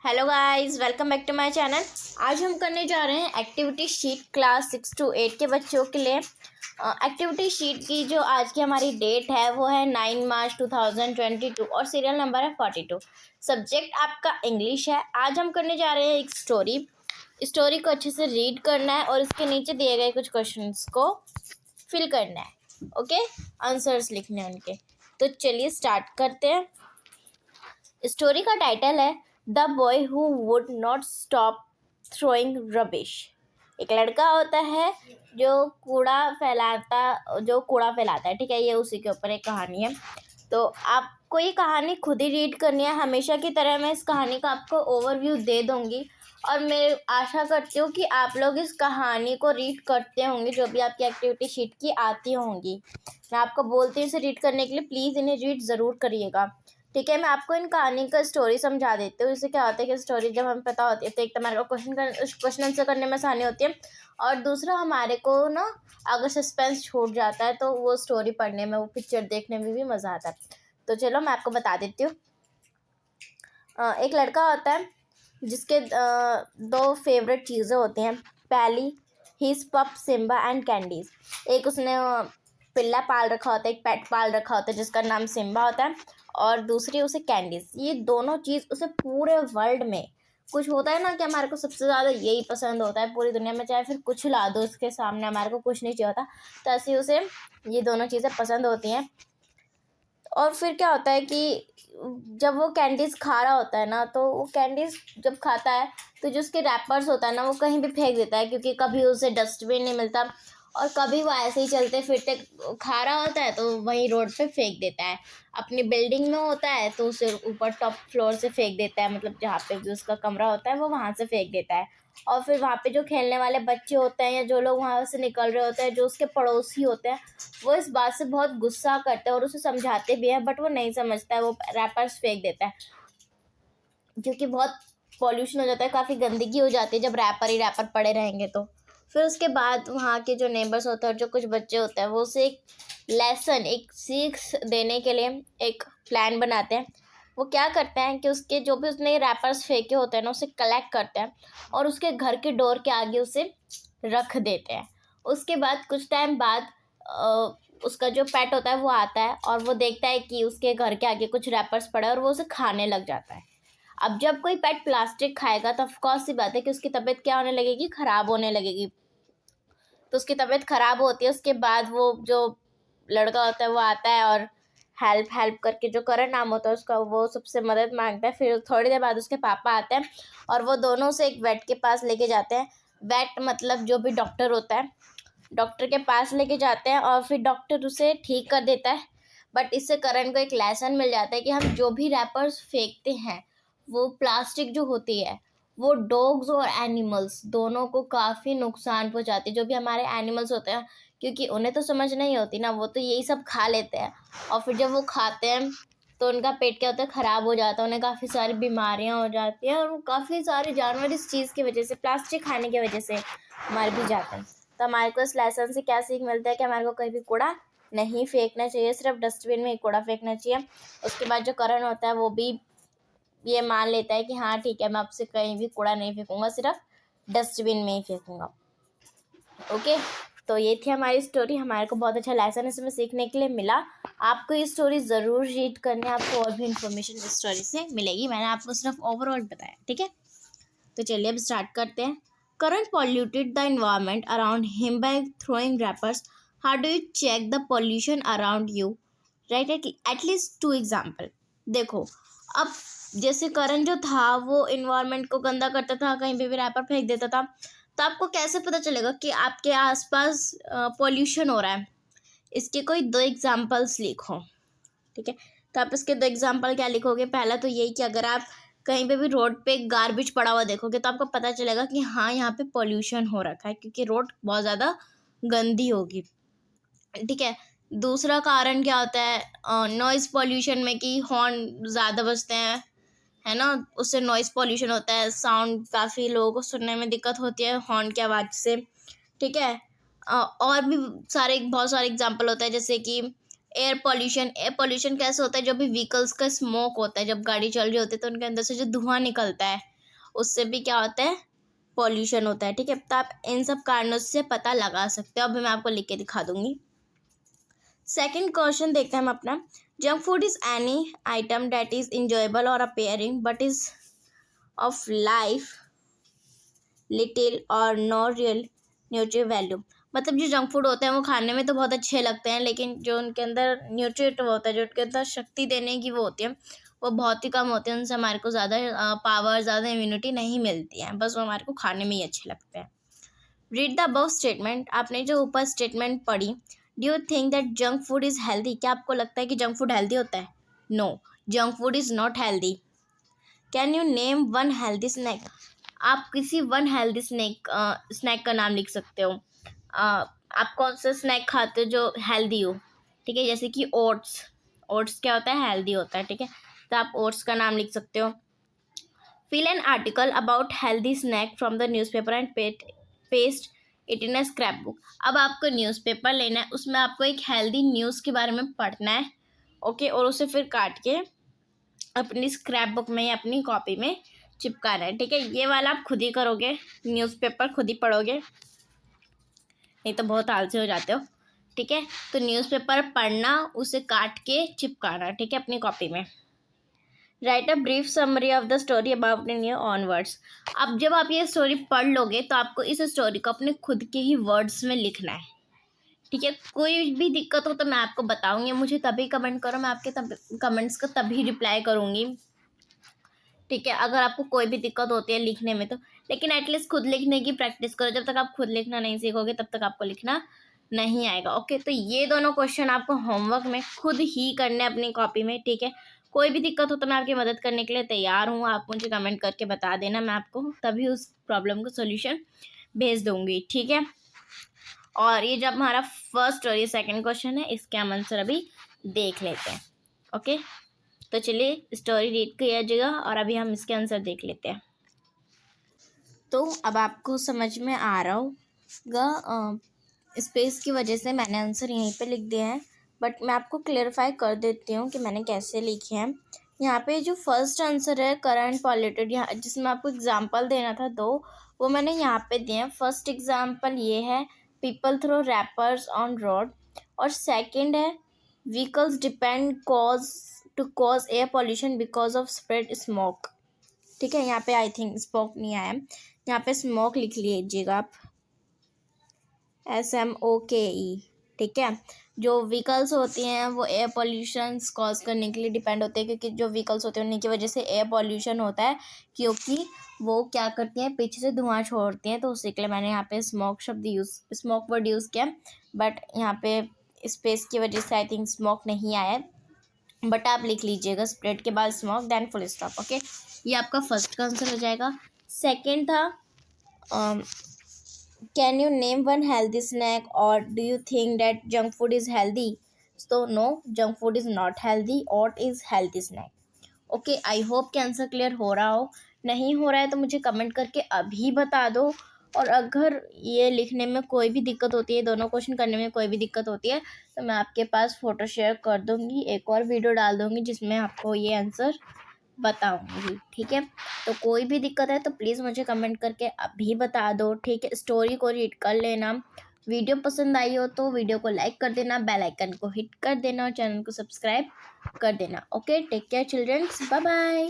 Hello guys, welcome back to my channel. आज हम करने जा रहे हैं एक्टिविटी शीट क्लास 6 to 8 के बच्चों के लिए। एक्टिविटी शीट की जो आज की हमारी डेट है वो है 9 मार्च 2022 और सीरियल नंबर है 42। सब्जेक्ट आपका इंग्लिश है। आज हम करने जा रहे हैं एक स्टोरी को अच्छे से रीड करना है और इसके नीचे दिए गए कुछ क्वेश्चंस को फिल करना है। ओके, आंसर्स लिखने हैं उनके। तो चलिए स्टार्ट करते हैं। स्टोरी का टाइटल है the boy who would not stop throwing rubbish. एक लड़का होता है जो कूड़ा फैलाता है। ठीक है, ये उसी के ऊपर एक कहानी है। तो आपको ये कहानी खुद ही रीड करनी है। हमेशा की तरह मैं इस कहानी का आपको ओवरव्यू दे दूंगी और मैं आशा करती हूँ कि आप लोग इस कहानी को रीड करते होंगे जो भी आपकी एक्टिविटी शीट की आती होंगी। मैं आपको बोलती हूँ इसे रीड करने के लिए, प्लीज़ इन्हें रीड ज़रूर करिएगा। ठीक है, मैं आपको इन कहानी का स्टोरी समझा देती हूँ। इससे क्या होता है कि स्टोरी जब हमें पता होती है तो एक तो हमारे को क्वेश्चन आंसर करने में आसानी होती है और दूसरा हमारे को ना अगर सस्पेंस छूट जाता है तो वो स्टोरी पढ़ने में, वो पिक्चर देखने में भी मज़ा आता है। तो चलो मैं आपको बता देती हूँ। एक लड़का होता है जिसके दो फेवरेट चीज़ें होती हैं। पहली, हिज पप सिम्बा एंड कैंडीज। एक उसने पिल्ला पाल रखा होता है, एक पेट पाल रखा होता है जिसका नाम सिम्बा होता है, और दूसरी उसे कैंडीज। ये दोनों चीज़ उसे पूरे वर्ल्ड में कुछ होता है ना कि हमारे को सबसे ज़्यादा यही पसंद होता है पूरी दुनिया में, चाहे फिर कुछ ला दो उसके सामने, हमारे को कुछ नहीं चाहिए होता। तो ऐसे उसे ये दोनों चीज़ें पसंद होती हैं। और फिर क्या होता है कि जब वो कैंडीज़ खा रहा होता है ना, तो वो कैंडीज़ जब खाता है तो जो उसके रैपर्स होता है ना वो कहीं भी फेंक देता है, क्योंकि कभी उसे डस्टबिन नहीं मिलता और कभी वो ऐसे ही चलते फिरते खा रहा होता है तो वहीं रोड पे फेंक देता है। अपनी बिल्डिंग में होता है तो उसे ऊपर टॉप फ्लोर से फेंक देता है, मतलब जहाँ पे भी उसका कमरा होता है वो वहाँ से फेंक देता है। और फिर वहाँ पे जो खेलने वाले बच्चे होते हैं या जो लोग वहाँ से निकल रहे होते हैं, जो उसके पड़ोसी होते हैं, वो इस बात से बहुत गुस्सा करते हैं और उसे समझाते भी हैं, बट वो नहीं समझता है। वो रैपर्स फेंक देता है क्योंकि बहुत पॉल्यूशन हो जाता है, काफ़ी गंदगी हो जाती है जब रैपर ही रैपर पड़े रहेंगे तो। फिर उसके बाद वहाँ के जो नेबर्स होते हैं और जो कुछ बच्चे होते हैं वो उसे एक लेसन, एक सीख देने के लिए एक प्लान बनाते हैं। वो क्या करते हैं कि उसके जो भी उसने रैपर्स फेंके होते हैं ना उसे कलेक्ट करते हैं और उसके घर के डोर के आगे उसे रख देते हैं। उसके बाद कुछ टाइम बाद उसका जो पेट होता है वो आता है और वो देखता है कि उसके घर के आगे कुछ रैपर्स पड़े और वो उसे खाने लग जाता है। अब जब कोई पेट प्लास्टिक खाएगा तो ऑफकोर्स सी बात है कि उसकी तबीयत क्या होने लगेगी, ख़राब होने लगेगी। तो उसकी तबीयत ख़राब होती है। उसके बाद वो जो लड़का होता है वो आता है और हेल्प करके, जो करण नाम होता है उसका, वो सबसे मदद मांगता है। फिर थोड़ी देर बाद उसके पापा आते हैं और वो दोनों से एक वेट के पास लेके जाते हैं। वेट मतलब जो भी डॉक्टर होता है, डॉक्टर के पास लेके जाते हैं और फिर डॉक्टर उसे ठीक कर देता है। बट इससे करण को एक लेसन मिल जाता है कि हम जो भी रैपर्स फेंकते हैं, वो प्लास्टिक जो होती है वो डॉग्स और एनिमल्स दोनों को काफ़ी नुकसान पहुंचाती है। जो भी हमारे एनिमल्स होते हैं, क्योंकि उन्हें तो समझ नहीं होती ना, वो तो यही सब खा लेते हैं और फिर जब वो खाते हैं तो उनका पेट क्या होता है, ख़राब हो जाता है, उन्हें काफ़ी सारी बीमारियां हो जाती हैं और वो काफ़ी सारे जानवर इस चीज़ की वजह से, प्लास्टिक खाने की वजह से मर भी जाते हैं। तो हमारे को इस लेसन से क्या सीख मिलता है कि हमारे को कहीं भी कूड़ा नहीं फेंकना चाहिए, सिर्फ डस्टबिन में ही कूड़ा फेंकना चाहिए। उसके बाद जो करण होता है वो भी ये मान लेता है कि हाँ ठीक है, मैं आपसे कहीं भी कूड़ा नहीं फेंकूंगा, सिर्फ डस्टबिन में ही फेंकूंगा। ओके, तो ये थी हमारी स्टोरी। हमारे को बहुत अच्छा लेसन इसमें सीखने के लिए मिला। आपको ये स्टोरी ज़रूर रीड करनी है, आपको और भी इन्फॉर्मेशन इस स्टोरी से मिलेगी। मैंने आपको सिर्फ ओवरऑल बताया, ठीक है। तो चलिए अब स्टार्ट करते हैं। Current polluted the environment around him by throwing wrappers. How do you check the pollution around you? Right, at least 2 example. देखो, अब जैसे करण जो था वो इन्वायरमेंट को गंदा करता था, कहीं भी रैपर फेंक देता था, तो आपको कैसे पता चलेगा कि आपके आसपास पॉल्यूशन हो रहा है? इसके कोई 2 एग्जाम्पल्स लिखो, ठीक है। तो आप इसके 2 एग्जाम्पल क्या लिखोगे? पहला तो यही कि अगर आप कहीं पे भी रोड पे गार्बेज पड़ा हुआ देखोगे तो आपको पता चलेगा कि हाँ यहाँ पे पॉल्यूशन हो रखा है, क्योंकि रोड बहुत ज़्यादा गंदी होगी, ठीक है। दूसरा कारण क्या होता है नॉइज़ पॉल्यूशन में, कि हॉर्न ज़्यादा बजते हैं, है ना, उससे नॉइज़ पॉल्यूशन होता है। साउंड काफ़ी लोगों को सुनने में दिक्कत होती है हॉर्न की आवाज़ से, ठीक है। और भी बहुत सारे एग्जांपल होता है, जैसे कि एयर पॉल्यूशन। एयर पॉल्यूशन कैसे होता है? जो भी व्हीकल्स का स्मोक होता है, जब गाड़ी चल रही होती है तो उनके अंदर से जो धुआं निकलता है, उससे भी क्या होता है, पॉल्यूशन होता है, ठीक है। तो आप इन सब कारणों से पता लगा सकते हो। अभी मैं आपको लिख के दिखा दूंगी। सेकंड क्वेश्चन देखते हैं हम अपना। Junk food is any item that is enjoyable और appealing but is of life little और नो रियल न्यूट्रिय वैल्यू। मतलब जो जंक फूड होते हैं वो खाने में तो बहुत अच्छे लगते हैं, लेकिन जो उनके अंदर न्यूट्रिएंट होता है, जो उनके अंदर शक्ति देने की वो होती है, वो बहुत ही कम होती है। उनसे हमारे को ज़्यादा पावर, ज़्यादा इम्यूनिटी नहीं मिलती है, बस वो हमारे को खाने में ही अच्छे लगते हैं। Read the above statement. आपने जो ऊपर स्टेटमेंट पढ़ी, do you think that junk food is healthy? क्या आपको लगता है कि जंक फूड हेल्दी होता है? No, junk food is not healthy. Can you name one healthy snack? आप किसी वन हेल्दी स्नैक का नाम लिख सकते हो। आप कौन सा स्नैक खाते हो जो हेल्दी हो, ठीक है। जैसे कि ओट्स, ओट्स क्या होता है, हेल्दी होता है, ठीक है। तो आप ओट्स का नाम लिख सकते हो। Fill an article about healthy snack from the newspaper and paste it in a scrap book. अब आपको न्यूज़पेपर लेना है, उसमें आपको एक हेल्दी न्यूज़ के बारे में पढ़ना है, ओके, और उसे फिर काट के अपनी स्क्रैप बुक में या अपनी कॉपी में चिपकाना है, ठीक है। ये वाला आप खुद ही करोगे, न्यूज़पेपर खुद ही पढ़ोगे, नहीं तो बहुत आलसी हो जाते हो, ठीक है। तो न्यूज़पेपर पढ़ना, उसे काट के चिपकाना, ठीक है, अपनी कॉपी में। Right a brief summary of the story about in your on words. अब जब आप ये स्टोरी पढ़ लोगे तो आपको इस स्टोरी को अपने खुद के ही वर्ड्स में लिखना है, ठीक है। कोई भी दिक्कत हो तो मैं आपको बताऊंगी, मुझे तभी कमेंट करो, मैं आपके कमेंट्स का तभी रिप्लाई करूंगी, ठीक है। अगर आपको कोई भी दिक्कत होती है लिखने में तो, लेकिन एटलीस्ट खुद लिखने की प्रैक्टिस करो। जब तक आप खुद लिखना नहीं सीखोगे तब तक आपको लिखना नहीं आएगा, ओके। तो ये दोनों क्वेश्चन आपको होमवर्क में खुद ही करने अपनी कॉपी में, ठीक है। कोई भी दिक्कत हो तो मैं आपकी मदद करने के लिए तैयार हूँ, आप मुझे कमेंट करके बता देना, मैं आपको तभी उस प्रॉब्लम का सोल्यूशन भेज दूँगी, ठीक है। और ये जब हमारा फर्स्ट और ये सेकेंड क्वेश्चन है, इसके हम आंसर अभी देख लेते हैं, ओके। तो चलिए स्टोरी रीड कीजिएगा और अभी हम इसके आंसर देख लेते हैं। तो अब आपको समझ में आ रहा होगा, स्पेस की वजह से मैंने आंसर यहीं पे लिख दिया है, बट मैं आपको क्लेरिफाई कर देती हूँ कि मैंने कैसे लिखे हैं। यहाँ पे जो फर्स्ट आंसर है करंट पॉल्यूटेड, यहाँ जिसमें आपको एग्जांपल देना था दो, वो मैंने यहाँ पे दिए हैं। फर्स्ट एग्जांपल ये है, people throw wrappers on road, और सेकंड है vehicles depend cause air pollution because of spread smoke, ठीक है। यहाँ पे आई थिंक स्मोक नहीं आया, यहाँ पे स्मोक लिख लीजिएगा आप, SMOKE, ठीक है। जो व्हीकल्स होती हैं वो एयर पॉल्यूशन कॉज करने के लिए डिपेंड होते हैं, क्योंकि जो व्हीकल्स होते हैं उन्हीं की वजह से एयर पॉल्यूशन होता है, क्योंकि वो क्या करती हैं, पीछे से धुआं छोड़ती हैं। तो उसी के लिए मैंने यहाँ पे स्मोक वर्ड यूज़ किया, बट यहाँ पे स्पेस की वजह से आई थिंक स्मोक नहीं आया, बट आप लिख लीजिएगा स्प्रेड के बाद smoke then full stop, okay. ये आपका फर्स्ट का आंसर हो जाएगा। सेकेंड था, can you name one healthy snack और do you think that junk food is healthy? तो no, junk food is not healthy, oat is healthy snack, okay. I hope कि answer clear हो रहा हो। नहीं हो रहा है तो मुझे कमेंट करके अभी बता दो, और अगर ये लिखने में कोई भी दिक्कत होती है, दोनों क्वेश्चन करने में कोई भी दिक्कत होती है, तो मैं आपके पास फ़ोटो शेयर कर दूँगी, एक और वीडियो डाल दूँगी जिसमें आपको ये आंसर बताऊंगी, ठीक है। तो कोई भी दिक्कत है तो प्लीज़ मुझे कमेंट करके अभी बता दो, ठीक है। स्टोरी को रीड कर लेना, वीडियो पसंद आई हो तो वीडियो को लाइक कर देना, बेल आइकन को हिट कर देना और चैनल को सब्सक्राइब कर देना, okay. Take care childrens, bye bye.